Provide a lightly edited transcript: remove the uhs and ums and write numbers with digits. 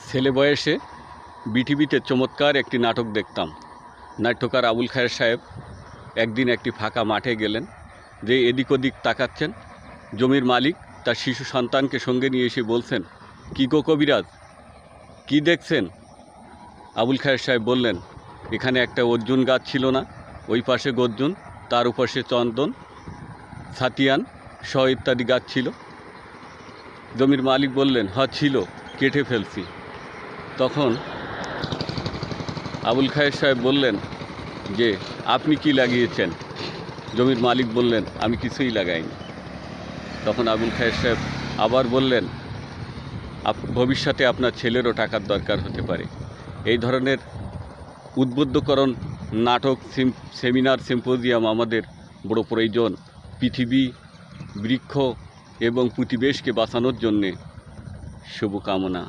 ছেলে বয়সে বিটিভিতে চমৎকার একটি নাটক দেখতাম। নাট্যকার আবুল খায়ের সাহেব একদিন একটি ফাঁকা মাঠে গেলেন, যে এদিক ওদিক তাকাচ্ছেন। জমির মালিক তার শিশু সন্তানকে সঙ্গে নিয়ে এসে বলছেন, কী গো কবিরাজ, কী দেখছেন? আবুল খায়ের সাহেব বললেন, এখানে একটা অর্জুন গাছ ছিল না? ওই পাশে গর্জুন, তার উপাশে চন্দন, ছাতিয়ান সহ ইত্যাদি গাছ ছিল। জমির মালিক বললেন, হ্যাঁ ছিল, কেটে ফেলছি। তখন আবুল খায়ের সাহেব বললেন যে, আপনি কি লাগিয়েছেন? জমির মালিক বললেন, আমি কিছুই লাগাইনি। তখন আবুল খায়ের সাহেব আবার বললেন, ভবিষ্যতে আপনার ছেলেরও টাকার দরকার হতে পারে। এই ধরনের উদ্বুদ্ধকরণ নাটক, সেমিনার, সিম্পোজিয়াম আমাদের বড় প্রয়োজন পৃথিবী, বৃক্ষ এবং প্রতিবেশকে বাঁচানোর জন্যে। শুভকামনা।